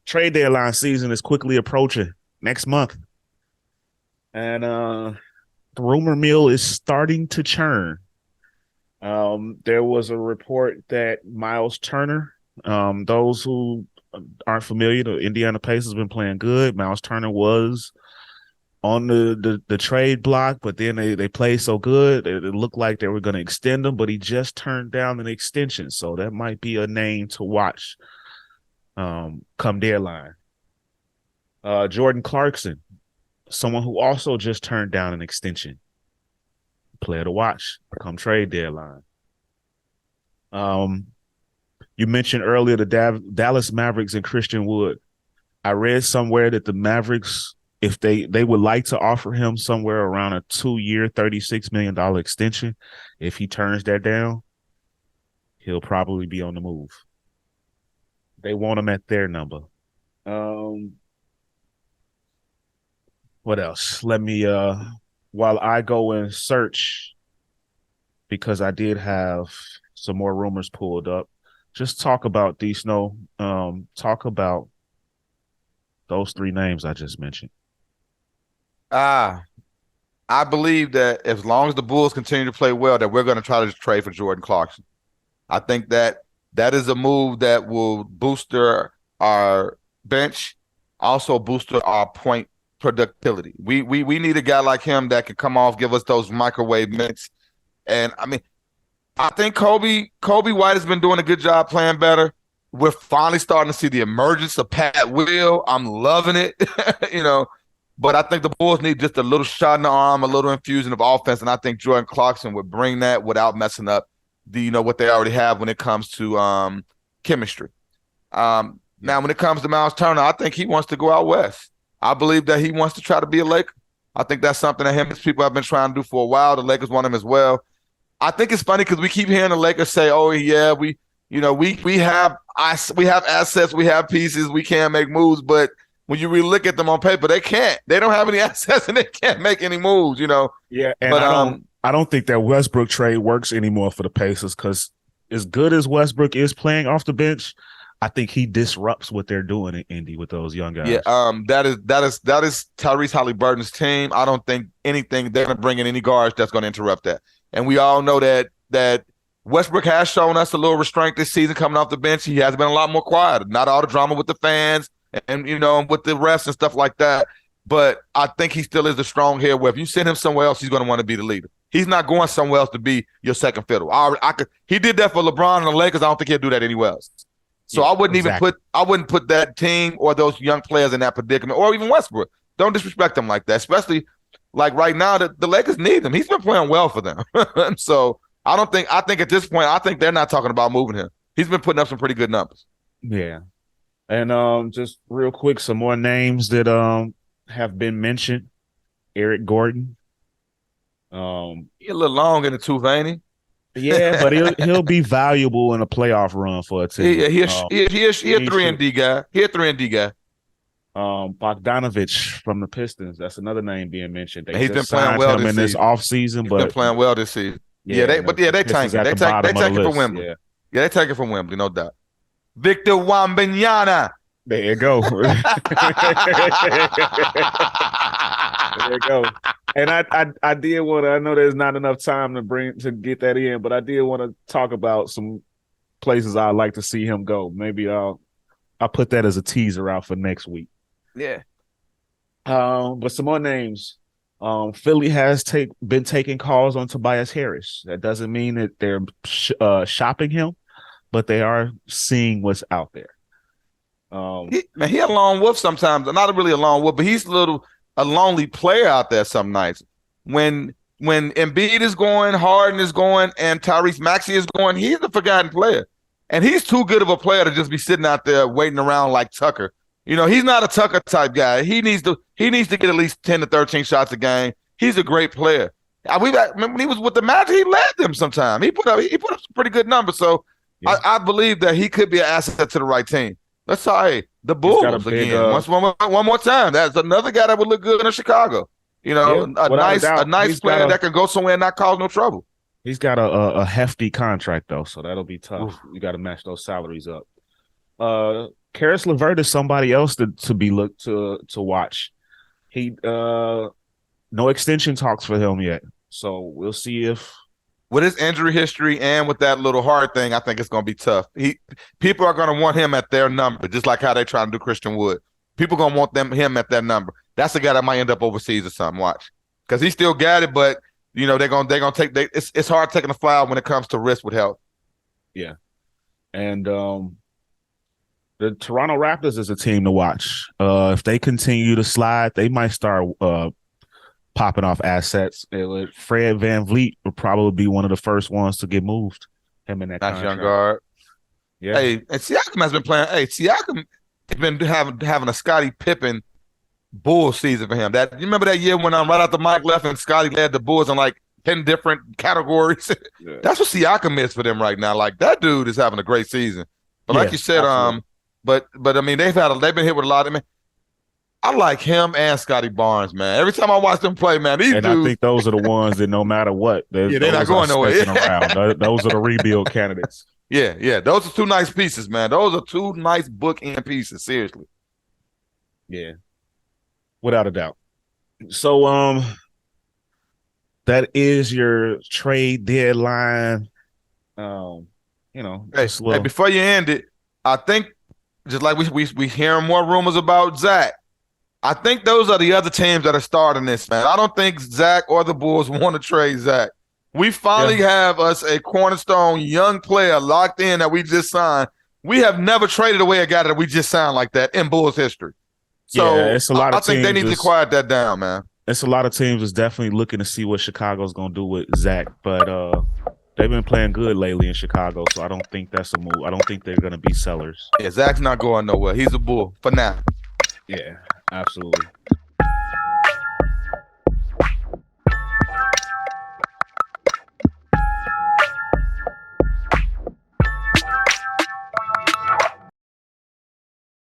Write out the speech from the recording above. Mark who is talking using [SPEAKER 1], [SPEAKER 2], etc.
[SPEAKER 1] trade deadline season is quickly approaching next month, and the rumor mill is starting to churn. There was a report that Miles Turner, those who aren't familiar, the Indiana Pacers have been playing good. Miles Turner was on the trade block, but then they played so good, it looked like they were going to extend him, but he just turned down an extension. So that might be a name to watch come deadline. Jordan Clarkson, someone who also just turned down an extension. Player to watch come trade deadline. You mentioned earlier the Dallas Mavericks and Christian Wood. I read somewhere that the Mavericks, if they would like to offer him somewhere around a 2-year, $36 million extension, if he turns that down, he'll probably be on the move. They want him at their number. What else? Let me while I go and search, because I did have some more rumors pulled up. Just talk about D Snow. Talk about those three names I just mentioned.
[SPEAKER 2] Ah, I believe that as long as the Bulls continue to play well, that we're going to try to trade for Jordan Clarkson. I think that that is a move that will boost our bench, also boost our point productivity. We need a guy like him that can come off, give us those microwave minutes. And I mean, I think Kobe White has been doing a good job playing better. We're finally starting to see the emergence of Pat Will. I'm loving it, you know. But I think the Bulls need just a little shot in the arm, a little infusion of offense, and I think Jordan Clarkson would bring that without messing up what they already have when it comes to chemistry. Now, when it comes to Miles Turner, I think he wants to go out west. I believe that he wants to try to be a Laker. I think that's something that him and his people have been trying to do for a while. The Lakers want him as well. I think it's funny because we keep hearing the Lakers say, "Oh yeah, we have assets, we have pieces, we can't make moves." But when you really look at them on paper, they can't. They don't have any assets and they can't make any moves.
[SPEAKER 1] Yeah, and
[SPEAKER 2] but
[SPEAKER 1] I don't think that Westbrook trade works anymore for the Pacers, because as good as Westbrook is playing off the bench, I think he disrupts what they're doing in Indy with those young guys.
[SPEAKER 2] Yeah, that is Tyrese Halliburton's team. I don't think they're going to bring in any guards that's going to interrupt that. And we all know that Westbrook has shown us a little restraint this season coming off the bench. He has been a lot more quiet. Not all the drama with the fans and with the refs and stuff like that. But I think he still is the strong head where if you send him somewhere else, he's going to want to be the leader. He's not going somewhere else to be your second fiddle. He did that for LeBron and the Lakers. I don't think he'll do that anywhere else. So yeah, I wouldn't put that team or those young players in that predicament, or even Westbrook. Don't disrespect them like that, especially like right now the Lakers need him. He's been playing well for them. So I think at this point, I think they're not talking about moving him. He's been putting up some pretty good numbers.
[SPEAKER 1] Yeah. And just real quick, some more names that have been mentioned. Eric Gordon.
[SPEAKER 2] He's a little long in the tooth, ain't he?
[SPEAKER 1] Yeah, but he'll be valuable in a playoff run for a team.
[SPEAKER 2] Yeah, he a 3-and-D guy. He a 3-and-D guy.
[SPEAKER 1] Bogdanovich from the Pistons. That's another name being mentioned.
[SPEAKER 2] He's been playing well
[SPEAKER 1] in this offseason. He's
[SPEAKER 2] been playing well this season. Yeah, they tank it. They tank it for Wembley. Yeah, they take it from Wembley, no doubt. Victor Wembanyama.
[SPEAKER 1] There you go. There you go. And I did want to. I know there's not enough time to get that in, but I did want to talk about some places I'd like to see him go. Maybe I'll put that as a teaser out for next week.
[SPEAKER 2] Yeah.
[SPEAKER 1] But some more names. Philly has been taking calls on Tobias Harris. That doesn't mean that they're shopping him, but they are seeing what's out there.
[SPEAKER 2] He a lone wolf sometimes. Not really a lone wolf, but he's a lonely player out there some nights. When Embiid is going, Harden is going, and Tyrese Maxey is going, he's a forgotten player. And he's too good of a player to just be sitting out there waiting around like Tucker. He's not a Tucker type guy. He needs to get at least 10 to 13 shots a game. He's a great player. Remember when he was with the Magic, he led them sometime. He put up some pretty good numbers. So yeah. I believe that he could be an asset to the right team. Let's say the Bulls again. One more time. That's another guy that would look good in Chicago. A nice player that can go somewhere and not cause no trouble.
[SPEAKER 1] He's got a hefty contract though, so that'll be tough. Oof. You got to match those salaries up. Karis LeVert is somebody else to be looked to watch. He no extension talks for him yet. So we'll see if
[SPEAKER 2] with his injury history and with that little heart thing, I think it's going to be tough. People are going to want him at their number, just like how they try to do Christian Wood. People going to want him at that number. That's the guy that might end up overseas or something. Watch, because he still got it, but you know they're gonna take. It's hard taking a foul when it comes to risk with health.
[SPEAKER 1] Yeah, and the Toronto Raptors is a team to watch. If they continue to slide, they might start popping off assets. Fred VanVleet would probably be one of the first ones to get moved. Him in that
[SPEAKER 2] nice
[SPEAKER 1] contract.
[SPEAKER 2] young guard.
[SPEAKER 1] Yeah.
[SPEAKER 2] Hey, and Siakam has been playing. Hey, Siakam has been having a Scottie Pippen Bull season for him. That you remember that year when right after Mike left and Scottie led the Bulls in like 10 different categories. Yeah. That's what Siakam is for them right now. Like that dude is having a great season. But like you said, absolutely. But I mean they've been hit with a lot. I mean, I like him and Scotty Barnes, man. Every time I watch them play, man, these dudes.
[SPEAKER 1] I think those are the ones that no matter what, they're
[SPEAKER 2] not going nowhere.
[SPEAKER 1] Around. Those are the rebuild candidates.
[SPEAKER 2] Yeah. Those are two nice pieces, man. Those are two nice bookend pieces. Seriously.
[SPEAKER 1] Yeah. Without a doubt. So that is your trade deadline.
[SPEAKER 2] Hey, before you end it, I think just like we hearing more rumors about Zach. I think those are the other teams that are starting this, man. I don't think Zach or the Bulls want to trade Zach. We finally have us a cornerstone young player locked in that we just signed. We have never traded away a guy that we just signed like that in Bulls history. So
[SPEAKER 1] it's a lot of
[SPEAKER 2] I think they need to quiet that down, man.
[SPEAKER 1] It's a lot of teams that's definitely looking to see what Chicago's going to do with Zach, but they've been playing good lately in Chicago, so I don't think that's a move. I don't think they're going to be sellers.
[SPEAKER 2] Yeah, Zach's not going nowhere. He's a Bull for now.
[SPEAKER 1] Yeah, absolutely.